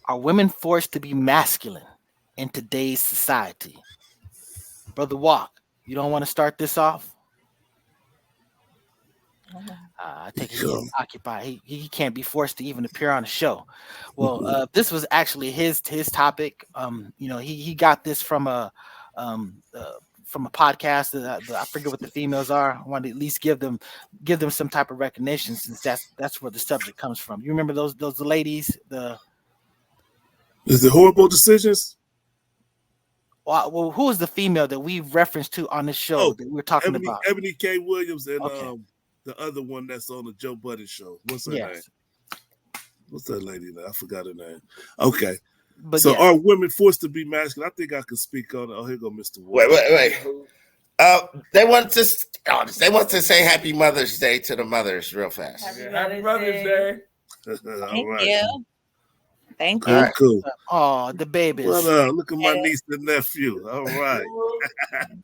Are women forced to be masculine in today's society? Brother Walk, you don't want to start this off? I take it he is Sure. occupied. He can't be forced to even appear on the show. Well, this was actually his topic. He got this um, uh, from a podcast that I forget what the females are. I want to at least give them some type of recognition since that's where the subject comes from. You remember those ladies? The Is it horrible decisions? well, who is the female that we referenced to on this show Oh, that we were talking Ebony about? Ebony K. Williams and Okay, the other one that's on the Joe Budden show. What's her name? yes, What's that lady name? I forgot her name. Okay. but So yes, are women forced to be masculine? I think I can speak on it. Oh, here go Mr. Wait, Walker. wait, wait. They want to say Happy Mother's Day to the mothers real fast. Happy Mother's Day. All Thank right. you. Thank All you. Cool, right. cool. oh, the babies. What up? Look at my niece and nephew. All right.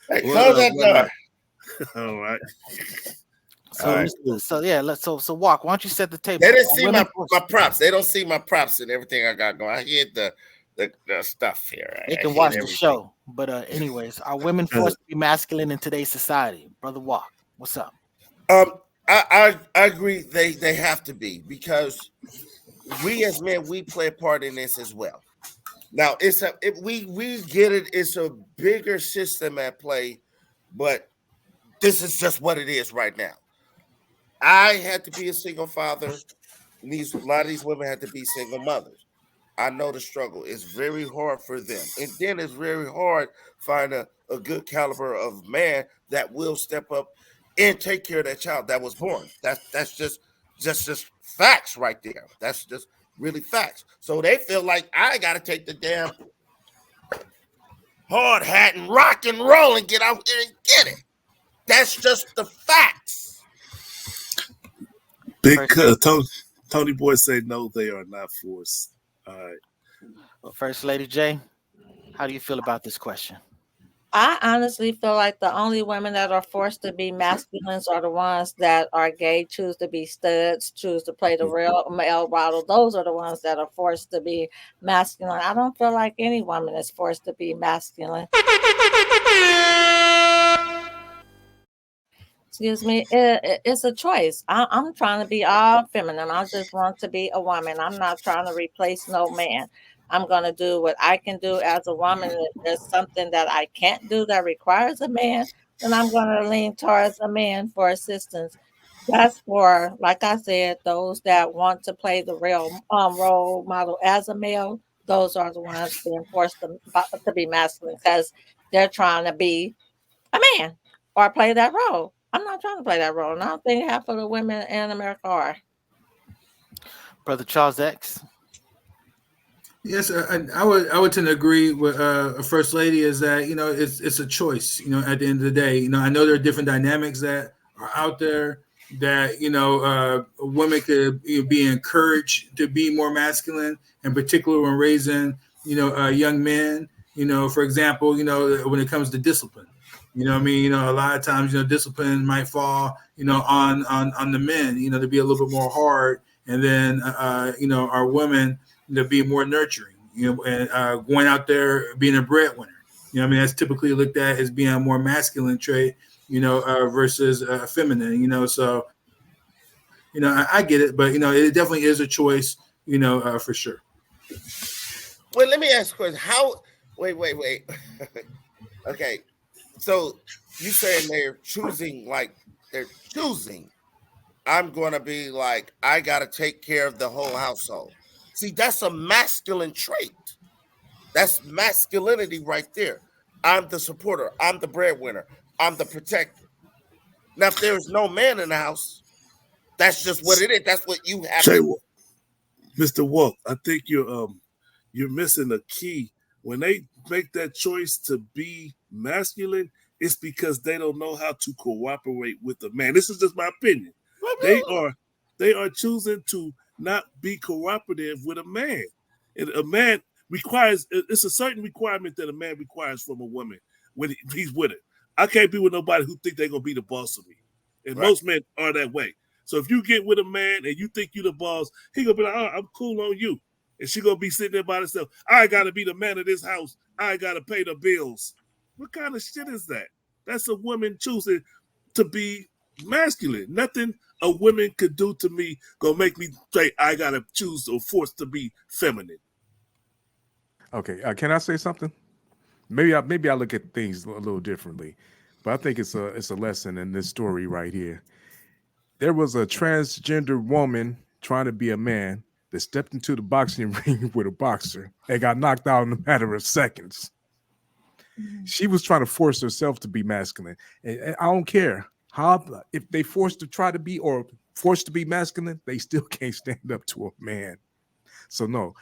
Hey, What close up? that What door. up? All right. So, All right. so yeah, so Walk. Why don't you set the table? They didn't Are see women my props. They don't see my props and everything I got going. I hear the stuff here. They I can hear watch the everything. show. But anyways, are women forced to be masculine in today's society? Brother Walk, what's up? Um, I agree. They have to be because we as men we play a part in this as well. Now we get it. It's a bigger system at play, but this is just what it is right now. I had to be a single father. And a lot of these women had to be single mothers. I know the struggle. It's very hard for them. And then it's very hard find a good caliber of man that will step up and take care of that child that was born. That's just facts right there. That's just really facts. So they feel like I gotta take the damn hard hat and rock and roll and get out there and get it. That's just the facts. Big Tony Boy say no, they are not forced. All right. Well, First Lady J, how do you feel about this question? I honestly feel like the only women that are forced to be masculines are the ones that are gay, choose to be studs, choose to play the real male model. Those are the ones that are forced to be masculine. I don't feel like any woman is forced to be masculine. Excuse me. It's a choice. I'm trying to be all feminine. I just want to be a woman. I'm not trying to replace no man. I'm going to do what I can do as a woman. If there's something that I can't do that requires a man, then I'm going to lean towards a man for assistance. That's for, like I said, those that want to play the real role model as a male. Those are the ones being forced to be masculine because they're trying to be a man or play that role. I'm not trying to play that role, and I don't think half of the women in America are. Brother Charles X? Yes, I would tend to agree with First Lady is that it's a choice. At the end of the day, I know there are different dynamics that are out there that women could be encouraged to be more masculine, in particular when raising young men. For example, when it comes to discipline. What I mean? A lot of times, discipline might fall, on the men, to be a little bit more hard, and then, our women to be more nurturing, and going out there being a breadwinner. What I mean? That's typically looked at as being a more masculine trait, versus feminine. So, I get it, but it definitely is a choice, for sure. Well, let me ask a question. How? Wait. Okay, so you saying they're choosing. I'm going to be like I got to take care of the whole household. See, that's a masculine trait. That's masculinity right there. I'm the supporter. I'm the breadwinner. I'm the protector. Now, if there's no man in the house, that's just what it is. That's what you have Say, to. Mr. Walk, I think you're missing a key. When they make that choice to be masculine, it's because they don't know how to cooperate with a man. This is just my opinion. They are choosing to not be cooperative with a man. And a man requires it's a certain requirement that a man requires from a woman when he's with her. I can't be with nobody who think they're gonna be the boss of me. And Right. most men are that way. So if you get with a man and you think you the boss, he gonna be like, oh, I'm cool on you. and she gonna be sitting there by herself. I gotta be the man of this house. I gotta pay the bills. What kind of shit is that? That's a woman choosing to be masculine. Nothing a woman could do to me gonna make me say I gotta choose or force to be feminine. Okay, can I say something? Maybe I look at things a little differently, but I think it's a lesson in this story right here. There was a transgender woman trying to be a man that stepped into the boxing ring with a boxer and got knocked out in a matter of seconds. She was trying to force herself to be masculine, and I don't care how if they forced to try to be or forced to be masculine, they still can't stand up to a man. So no,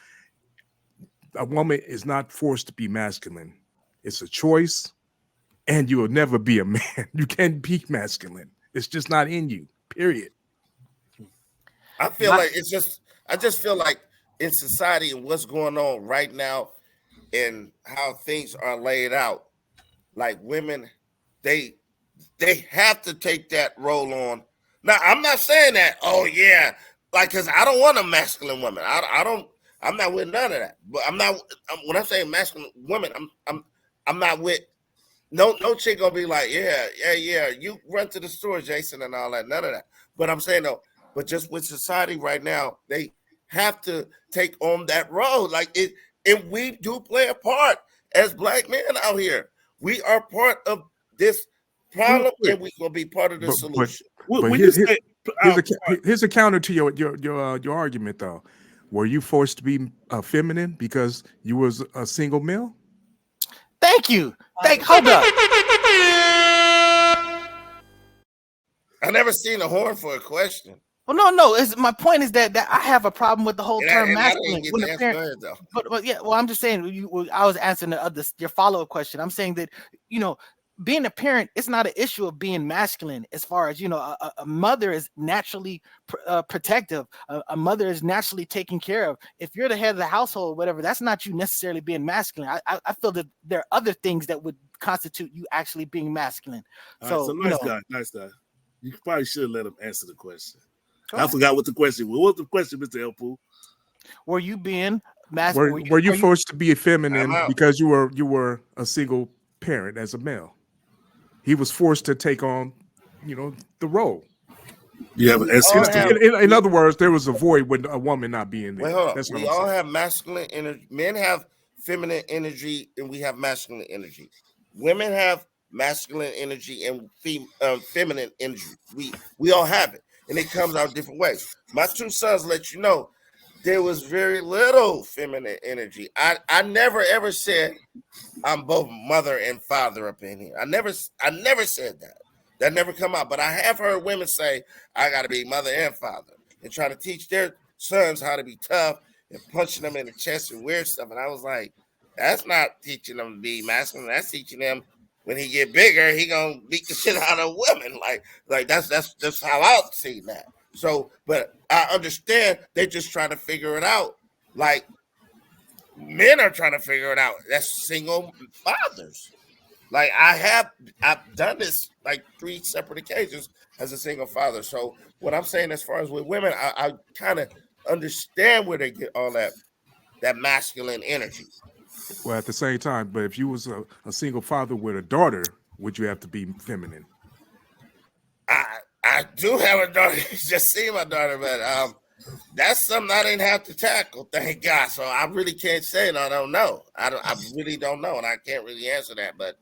a woman is not forced to be masculine. It's a choice, and you will never be a man. You can't be masculine. It's just not in you. Period. I feel like I just feel like in society and what's going on right now and how things are laid out, like women, they have to take that role on. Now, I'm not saying that, oh yeah, like, cause I don't want a masculine woman. I'm not with none of that. But when I'm saying masculine woman, I'm not with no chick gonna be like, yeah, you run to the store, Jason, and all that. None of that. But I'm saying though, but just with society right now, they have to take on that role. Like it, and we do play a part as black men out here. We are part of this problem, and we're gonna be part of the solution. But here's a counter to your argument though. Were you forced to be feminine because you was a single male? Thank you. Hold up. I never seen a horn for a question. Well, no. My point is that I have a problem with the whole term masculine. But yeah, well, I'm just saying. I was answering your follow-up question. I'm saying that being a parent, it's not an issue of being masculine. As far as a mother is naturally protective. A mother is naturally taken care of. If you're the head of the household, whatever, that's not you necessarily being masculine. I feel that there are other things that would constitute you actually being masculine. So nice guy. You probably should let him answer the question. I forgot what the question was. What was the question, Mr. Elpool? Were you being masculine? Were you forced to be feminine because you were a single parent as a male? He was forced to take on, the role. You have an answer. In other words, there was a void with a woman not being there. Wait, hold on. We all have masculine energy. Men have feminine energy, and we have masculine energy. Women have masculine energy and feminine energy. We all have it, and it comes out different ways. My two sons let you know there was very little feminine energy. I never ever said I'm both mother and father up in here. I never said that. That never come out. But I have heard women say I got to be mother and father and try to teach their sons how to be tough and punching them in the chest and weird stuff. And I was like, that's not teaching them to be masculine. That's teaching them when he get bigger, he gonna beat the shit out of women. Like that's just how I see that. So, but I understand they're just trying to figure it out. Like men are trying to figure it out. That's single fathers. Like I've done this like 3 separate occasions as a single father. So what I'm saying as far as with women, I kind of understand where they get all that masculine energy. Well, at the same time, but if you was a single father with a daughter, would you have to be feminine? I do have a daughter. Just seen my daughter, but that's something I didn't have to tackle, thank God. So I really can't say it. I don't know. I really don't know, and I can't really answer that. But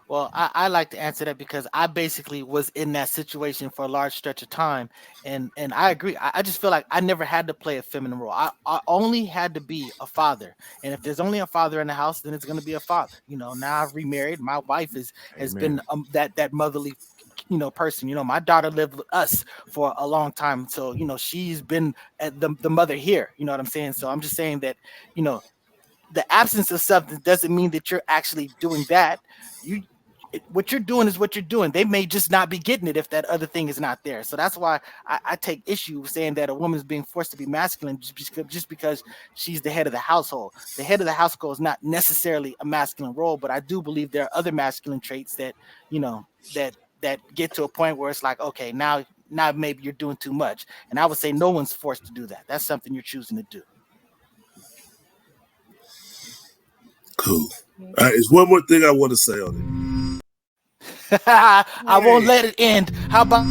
Well, I like to answer that because I basically was in that situation for a large stretch of time, and I agree. I just feel like I never had to play a feminine role. I only had to be a father, and if there's only a father in the house, then it's going to be a father. Now I've remarried. My wife has been that motherly person. My daughter lived with us for a long time, so she's been the mother here. You know what I'm saying? So I'm just saying that the absence of something doesn't mean that you're actually doing that. What you're doing is what you're doing. They may just not be getting it if that other thing is not there. So that's why I take issue with saying that a woman's being forced to be masculine just because she's the head of the household. The head of the household is not necessarily a masculine role, but I do believe there are other masculine traits that that get to a point where it's like, okay, now now maybe you're doing too much. And I would say no one's forced to do that. That's something you're choosing to do. Cool. All right, there's one more thing I want to say on it. I won't let it end. How about